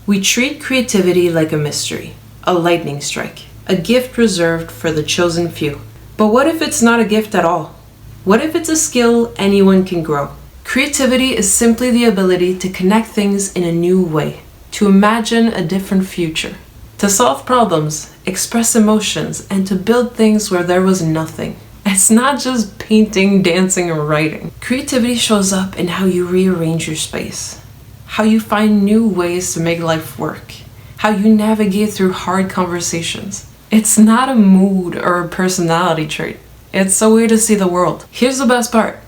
We treat creativity like a mystery, a lightning strike, a gift reserved for the chosen few. But what if it's not a gift at all? What if it's a skill anyone can grow? Creativity is simply the ability to connect things in a new way, to imagine a different future, to solve problems, express emotions, and to build things where there was nothing. It's not just painting, dancing, or writing. Creativity shows up in how you rearrange your space, how you find new ways to make life work, how you navigate through hard conversations. It's not a mood or a personality trait. It's a way to see the world. Here's the best part.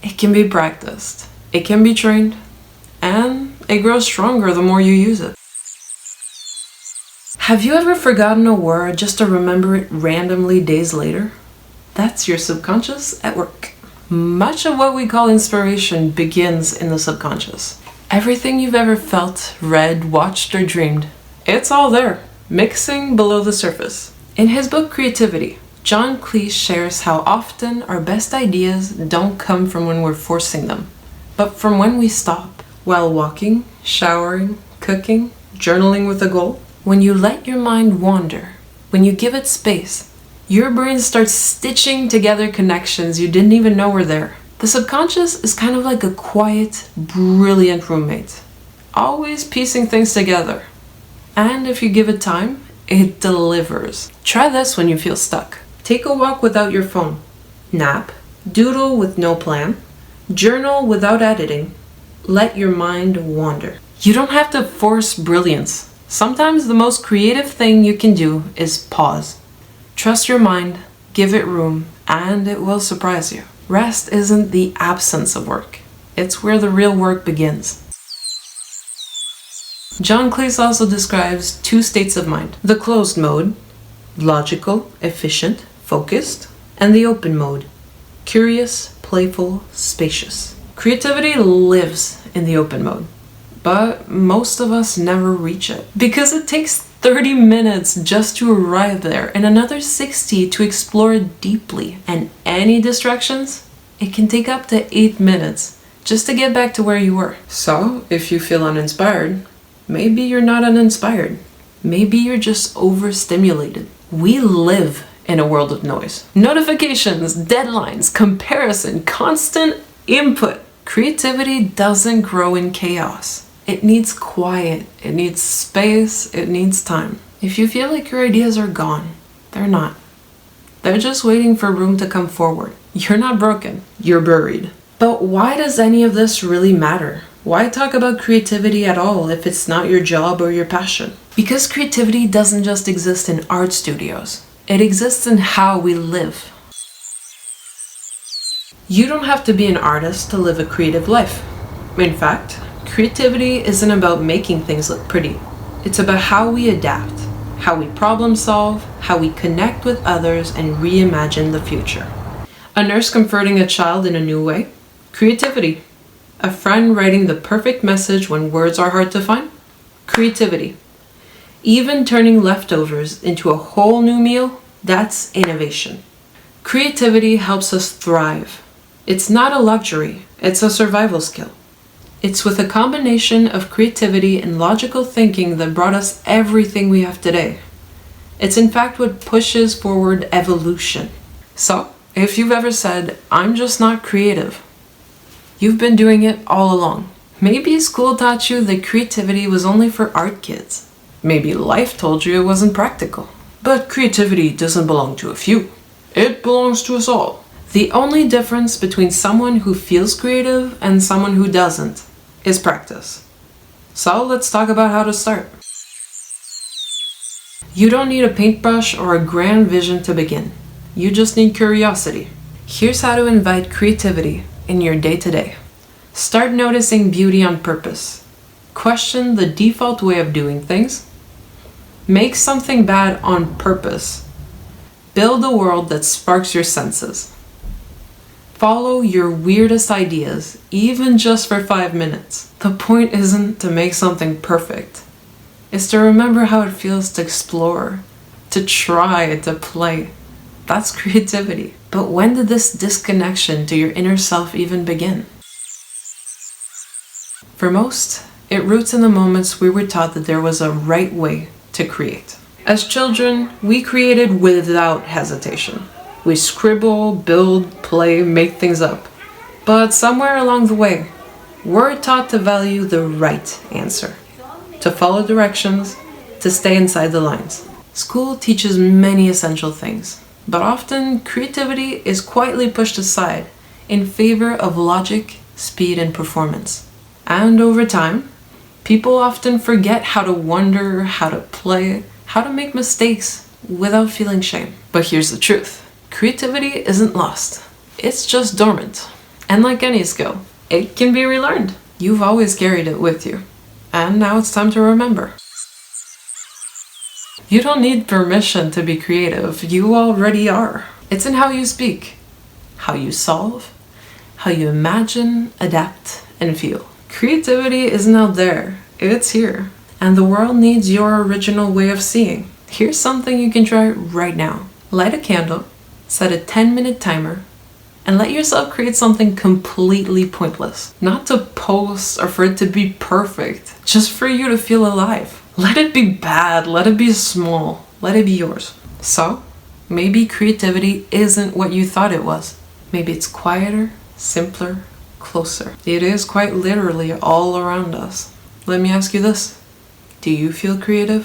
It can be practiced, it can be trained, and it grows stronger the more you use it. Have you ever forgotten a word just to remember it randomly days later? That's your subconscious at work. Much of what we call inspiration begins in the subconscious. Everything you've ever felt, read, watched, or dreamed, it's all there, mixing below the surface. In his book Creativity, John Cleese shares how often our best ideas don't come from when we're forcing them, but from when we stop. While walking, showering, cooking, journaling with a goal. When you let your mind wander, when you give it space, your brain starts stitching together connections you didn't even know were there. The subconscious is kind of like a quiet, brilliant roommate, always piecing things together. And if you give it time, it delivers. Try this when you feel stuck. Take a walk without your phone. Nap. Doodle with no plan. Journal without editing. Let your mind wander. You don't have to force brilliance. Sometimes the most creative thing you can do is pause. Trust your mind, give it room, and it will surprise you. Rest isn't the absence of work. It's where the real work begins. John Cleese also describes two states of mind. The closed mode, logical, efficient, focused, and the open mode, curious, playful, spacious. Creativity lives in the open mode, but most of us never reach it because it takes 30 minutes just to arrive there and another 60 to explore it deeply. And any distractions, it can take up to 8 minutes just to get back to where you were. So if you feel uninspired, maybe you're not uninspired. Maybe you're just overstimulated. We live in a world of noise. Notifications, deadlines, comparison, constant input. Creativity doesn't grow in chaos. It needs quiet, it needs space, it needs time. If you feel like your ideas are gone, they're not. They're just waiting for room to come forward. You're not broken, you're buried. But why does any of this really matter? Why talk about creativity at all if it's not your job or your passion? Because creativity doesn't just exist in art studios. It exists in how we live. You don't have to be an artist to live a creative life. In fact, creativity isn't about making things look pretty. It's about how we adapt, how we problem solve, how we connect with others and reimagine the future. A nurse comforting a child in a new way? Creativity. A friend writing the perfect message when words are hard to find? Creativity. Even turning leftovers into a whole new meal? That's innovation. Creativity helps us thrive. It's not a luxury, it's a survival skill. It's with a combination of creativity and logical thinking that brought us everything we have today. It's in fact what pushes forward evolution. So, if you've ever said, "I'm just not creative," you've been doing it all along. Maybe school taught you that creativity was only for art kids. Maybe life told you it wasn't practical. But creativity doesn't belong to a few. It belongs to us all. The only difference between someone who feels creative and someone who doesn't is practice. So let's talk about how to start. You don't need a paintbrush or a grand vision to begin. You just need curiosity. Here's how to invite creativity in your day-to-day. Start noticing beauty on purpose. Question the default way of doing things. Make something bad on purpose. Build a world that sparks your senses. Follow your weirdest ideas, even just for 5 minutes. The point isn't to make something perfect. It's to remember how it feels to explore, to try, to play. That's creativity. But when did this disconnection to your inner self even begin? For most, It roots in the moments we were taught that there was a right way to create. As children, we created without hesitation. We scribble, build, play, make things up. But somewhere along the way, we're taught to value the right answer, to follow directions, to stay inside the lines. School teaches many essential things, but often creativity is quietly pushed aside in favor of logic, speed, and performance. And over time, people often forget how to wonder, how to play, how to make mistakes without feeling shame. But here's the truth. Creativity isn't lost. It's just dormant. And like any skill, it can be relearned. You've always carried it with you. And now it's time to remember. You don't need permission to be creative. You already are. It's in how you speak, how you solve, how you imagine, adapt, and feel. Creativity isn't out there. It's here. And the world needs your original way of seeing. Here's something you can try right now. Light a candle, set a 10-minute timer, and let yourself create something completely pointless. Not to post or for it to be perfect, just for you to feel alive. Let it be bad, let it be small, let it be yours. So, maybe creativity isn't what you thought it was. Maybe it's quieter, simpler, closer. It is quite literally all around us. Let me ask you this. Do you feel creative?